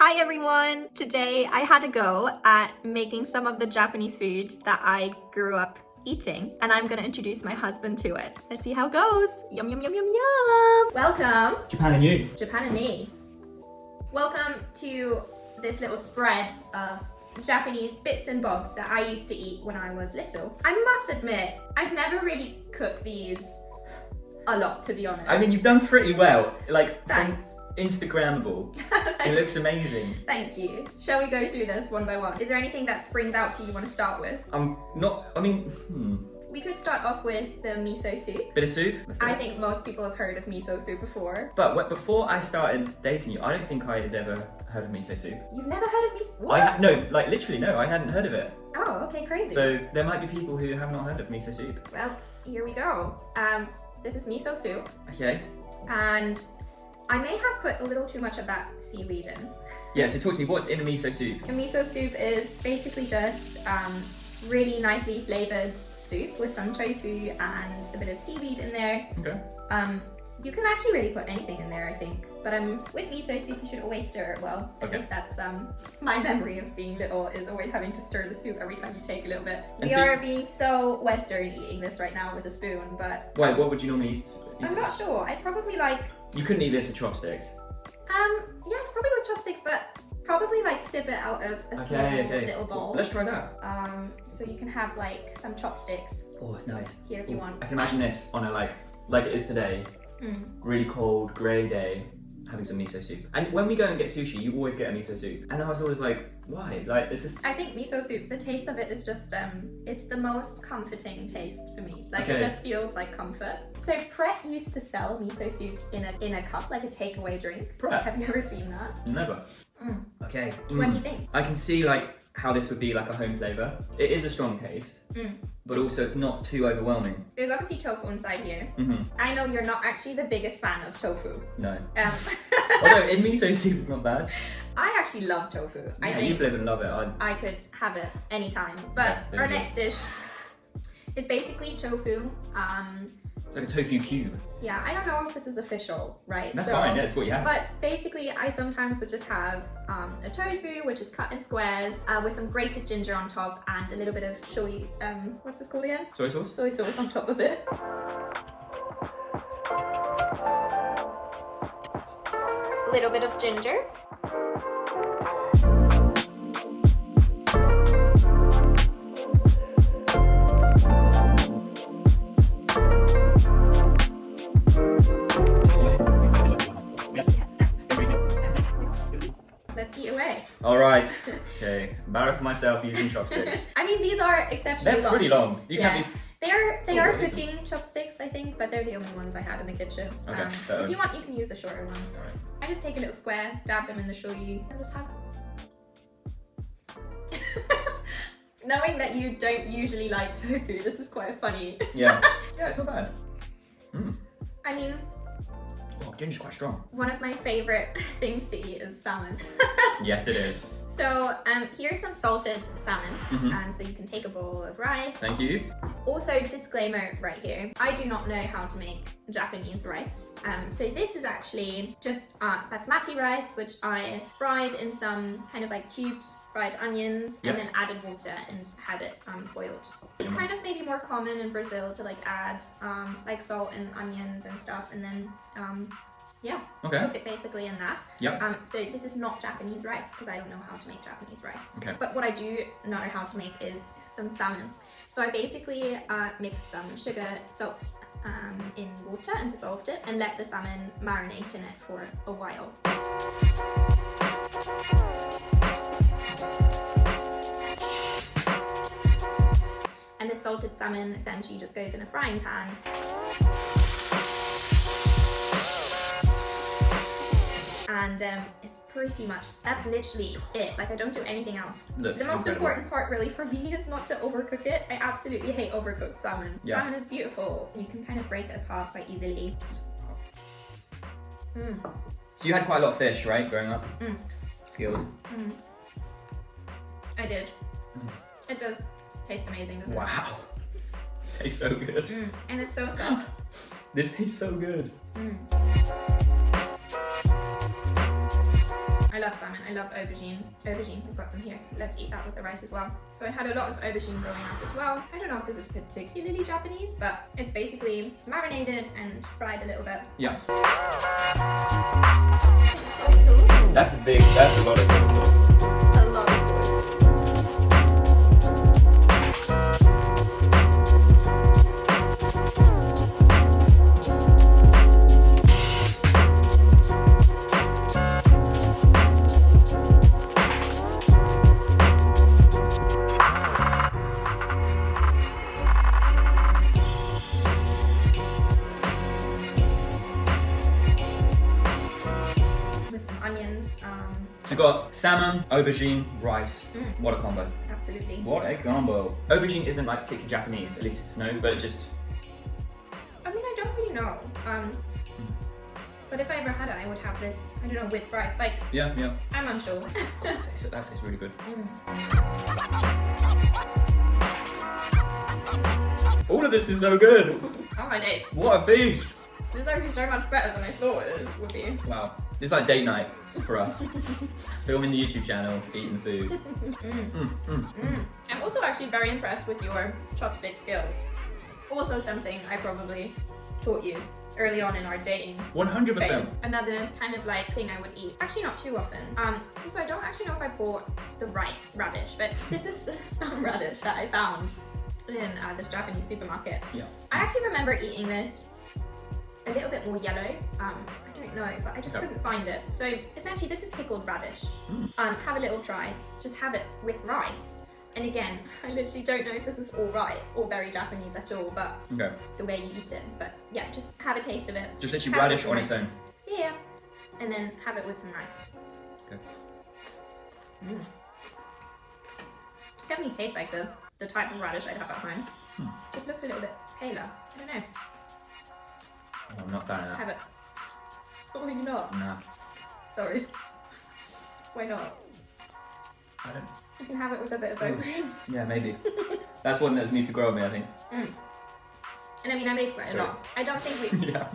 Hi everyone! Today I had a go at making some of the Japanese food that I grew up eating, and I'm gonna introduce my husband to it. Let's see how it goes. Yum yum yum yum yum! Welcome! Japan and you. Japan and me. Welcome to this little spread of Japanese bits and bobs that I used to eat when I was little. I must admit, I've never really cooked these a lot, to be honest. I mean, you've done pretty well. Like, Thanks. Instagrammable. It looks amazing. Thank you. Shall we go through this one by one? Is there anything that springs out to you want to start with? We could start off with the miso soup. Bit of soup? I think most people have heard of miso soup before. But before I started dating you, I don't think I had ever heard of miso soup. You've never heard of miso? What? No, like literally no, I hadn't heard of it. Oh, okay, crazy. So there might be people who have not heard of miso soup. Well, here we go. This is miso soup. Okay. And I may have put a little too much of that seaweed in. Yeah, so talk to me, what's in a miso soup? A miso soup is basically just really nicely flavored soup with some tofu and a bit of seaweed in there. Okay. You can actually really put anything in there, I think. But with miso soup, you should always stir it well. At Okay. least that's my memory of being little, is always having to stir the soup every time you take a little bit. And We so- are being so Western eating this right now with a spoon, but Wait, what would you normally eat? I'm not sure. I'd probably like, You couldn't eat this with chopsticks. yes, probably with chopsticks, but probably like sip it out of a small little bowl. Let's try that. So you can have like some chopsticks Oh, it's nice. here if you want. I can imagine this on a like it is today. Really cold, grey day, having some miso soup. And when we go and get sushi, you always get a miso soup. And I was always like, why? Like, this is... I think miso soup, the taste of it is just, it's the most comforting taste for me. Like, Okay. it just feels like comfort. So Pret used to sell miso soups in a cup, like a takeaway drink. Pret? Have you ever seen that? Never. Mm. Okay. What do you think? I can see like how this would be like a home flavour. It is a strong taste, but also it's not too overwhelming. There's obviously tofu inside here. Mm-hmm. I know you're not actually the biggest fan of tofu. No. Although in miso soup it's not bad. I actually love tofu. I Yeah, think you live and love it. I could have it anytime. But Yeah, our very next dish is basically tofu. Like a tofu cube. Yeah, I don't know if this is official, right? That's fine, that's what you have. But basically, I sometimes would just have a tofu, which is cut in squares, with some grated ginger on top and a little bit of shoyu, what's this called again? Soy sauce? Soy sauce on top of it. A little bit of ginger. Let's eat away. All right. Okay. Embarrass myself using chopsticks. I mean, these are exceptionally They're pretty long. You can Yeah. have these. They are what is cooking chopsticks, I think, but they're the only ones I had in the kitchen. Okay, If you want, you can use the shorter ones. Alright. I just take a little square, dab them in the shoyu, and just have it. Knowing that you don't usually like tofu, this is quite funny. Yeah. Yeah, it's not bad. Mm. I mean, Oh, ginger's quite strong. one of my favorite things to eat is salmon. Yes, it is. So here's some salted salmon, so you can take a bowl of rice. Thank you. Also, disclaimer right here, I do not know how to make Japanese rice. So this is actually just basmati rice, which I fried in some kind of like cubed fried onions, Yep. and then added water and had it boiled. It's kind of maybe more common in Brazil to like add like salt and onions and stuff, and then yeah, Okay. cook it basically in that. Yep. So this is not Japanese rice because I don't know how to make Japanese rice. Okay. But what I do know how to make is some salmon. So I basically mixed some sugar, salt in water and dissolved it and let the salmon marinate in it for a while. And the salted salmon essentially just goes in a frying pan. And it's pretty much, that's literally it. Like, I don't do anything else. Looks The most incredible. important part really for me is not to overcook it. I absolutely hate overcooked salmon. Yeah. Salmon is beautiful. You can kind of break it apart quite easily. So you had quite a lot of fish, right, growing up? Skills. I did. It does taste amazing, doesn't Wow. Tastes so good. it? And it's so soft. This tastes so good. I love salmon. I love aubergine. Aubergine, we've got some here. Let's eat that with the rice as well. So I had a lot of aubergine growing up as well. I don't know if this is particularly Japanese, but it's basically marinated and fried a little bit. Yeah. Soy sauce. That's a lot of soy sauce. A lot of sauce. So we've got salmon, aubergine, rice. What a combo. Absolutely. What a combo. Aubergine isn't like particularly Japanese, at least, no, but it just... I mean, I don't really know. But if I ever had it, I would have this, I don't know, with rice. Like, yeah. I'm unsure. That tastes really good. All of this is so good. Oh my days. What a feast. This is actually so much better than I thought it would be. Wow. This is like date night for us. Filming the YouTube channel, eating food. I'm also actually very impressed with your chopstick skills. Also something I probably taught you early on in our dating 100%. phase. Another kind of like thing I would eat. Actually not too often. Also I don't actually know if I bought the right radish, but this is some radish that I found in this Japanese supermarket. Yeah. I actually remember eating this a little bit more yellow. I don't know, but I just couldn't find it. So essentially this is pickled radish. Have a little try. Just have it with rice. And again, I literally don't know if this is all right or very Japanese at all, but the way you eat it. But yeah, just have a taste of it. Just literally radish on its own. Yeah. And then have it with some rice. Okay. Definitely tastes like the type of radish I'd have at home. Just looks a little bit paler. I don't know. Oh, I'm not a fan of that. Have it. Oh, you're not? Nah. Sorry. Why not? I don't... You can have it with a bit of aubergine. Yeah, maybe. That's one that needs to grow on me, I think. And I mean, I made quite a lot. I don't think we... Yeah.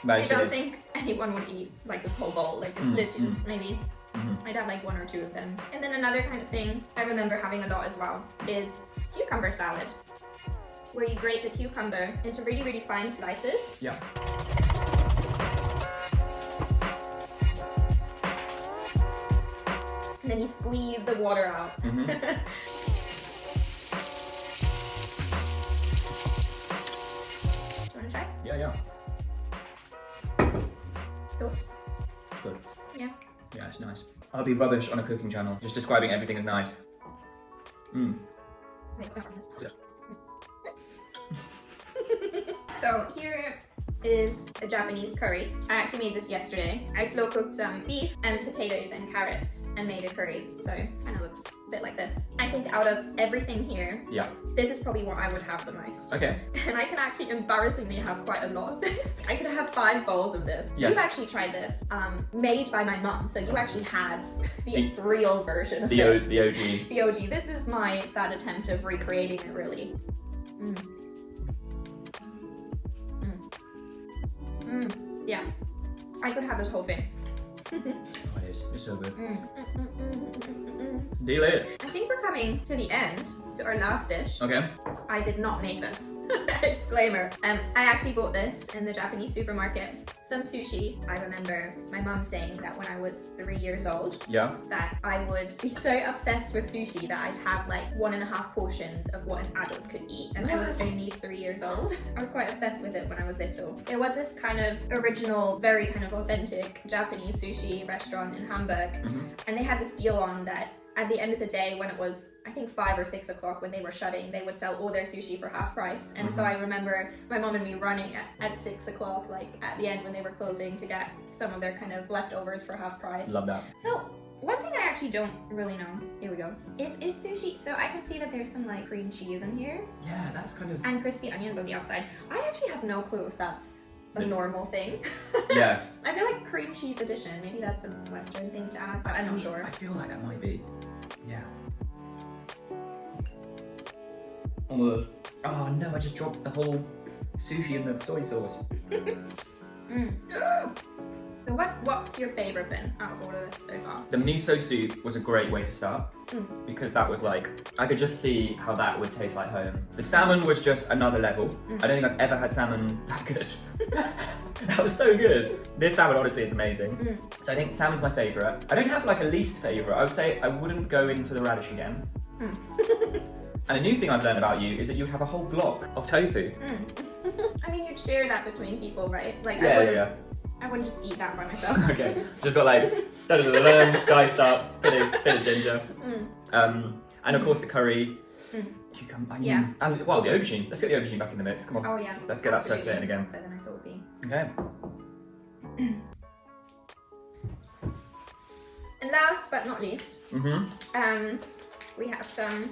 I don't think anyone would eat like this whole bowl. Like it's literally just maybe... I'd have like 1 or 2 of them. And then another kind of thing I remember having a lot as well is cucumber salad, where you grate the cucumber into really, really fine slices. Yeah. And then you squeeze the water out. Do you want to try? Yeah. Thoughts? Good. Yeah. Yeah, it's nice. I'll be rubbish on a cooking channel, just describing everything as nice. Wait, so here is a Japanese curry. I actually made this yesterday. I slow cooked some beef and potatoes and carrots and made a curry. So kind of looks a bit like this. I think out of everything here, this is probably what I would have the most. Okay. And I can actually embarrassingly have quite a lot of this. I could have 5 bowls of this. Yes. You've actually tried this, made by my mum. So you actually had the real version of it. The OG. The OG. This is my sad attempt of recreating it really. Yeah, I could have this whole thing. Oh, it is. It's so good. Delish. I think we're coming to the end, to our last dish. Okay. I did not make this. Disclaimer. I actually bought this in the Japanese supermarket. Some sushi. I remember my mum saying that when I was 3 years old, that I would be so obsessed with sushi that I'd have like 1.5 portions of what an adult could eat. And I was only 3 years old. I was quite obsessed with it when I was little. It was this kind of original, very kind of authentic Japanese sushi restaurant in Hamburg. And they had this deal on that at the end of the day, when it was, I think 5 or 6 o'clock when they were shutting, they would sell all their sushi for half price. And so I remember my mom and me running at 6 o'clock, like at the end when they were closing, to get some of their kind of leftovers for half price. Love that. So one thing I actually don't really know, here we go, is sushi, so I can see that there's some like cream cheese in here. Yeah, that's kind of... And crispy onions on the outside. I actually have no clue if that's a normal thing. Yeah. I feel like cream cheese addition, maybe that's a Western thing to add, but I'm not sure. I feel like that might be. Yeah. Almost. Oh no, I just dropped the whole sushi in the soy sauce. So what's your favourite been out of all of this so far? The miso soup was a great way to start because that was like, I could just see how that would taste like home. The salmon was just another level. I don't think I've ever had salmon that good. That was so good. This salmon honestly is amazing. So I think salmon's my favourite. I don't have like a least favourite. I would say I wouldn't go into the radish again. And a new thing I've learned about you is that you have a whole block of tofu. I mean, you'd share that between people, right? Like, Yeah. I wouldn't just eat that by myself. Okay, just got like guy stuff, bit of ginger, and of course the curry, cucumber, onion, and the aubergine. Let's get the aubergine back in the mix. Come on. Oh yeah. Let's get that circulating again. Better than I thought it would be. Okay. And last but not least, we have some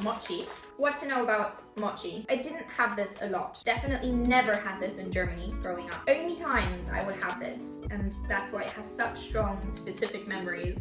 mochi. What to know about mochi? I didn't have this a lot. Definitely never had this in Germany growing up. Only times I would have this, and that's why it has such strong specific memories,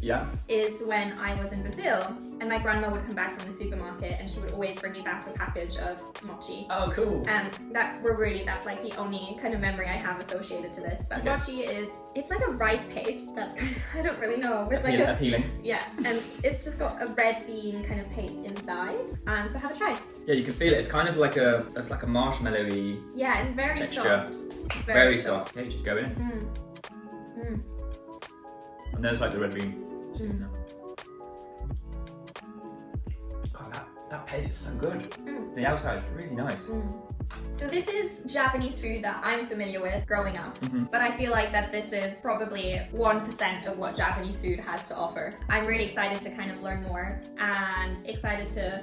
is when I was in Brazil and my grandma would come back from the supermarket and she would always bring me back a package of mochi. Oh, cool. That's like the only kind of memory I have associated to this. But mochi it's like a rice paste that's kind of, I don't really know, with like appealing. Yeah, and it's just got a red bean kind of paste inside. So have a try. Yeah, you can feel it. It's kind of like a marshmallowy. Yeah, it's very texture. soft. It's very soft. Okay, just go in. And there's like the red bean. God, that paste is so good. The outside, really nice. So this is Japanese food that I'm familiar with growing up, but I feel like that this is probably 1% of what Japanese food has to offer. I'm really excited to kind of learn more and excited to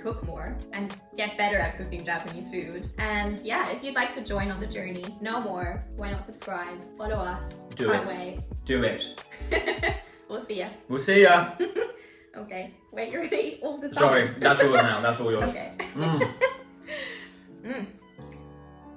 cook more and get better at cooking Japanese food. And yeah, if you'd like to join on the journey, know more, why not subscribe, follow us. Do it. We'll see ya. We'll see ya. Okay, wait, you're gonna eat all the salmon. Sorry, that's yours now. That's all yours. Okay.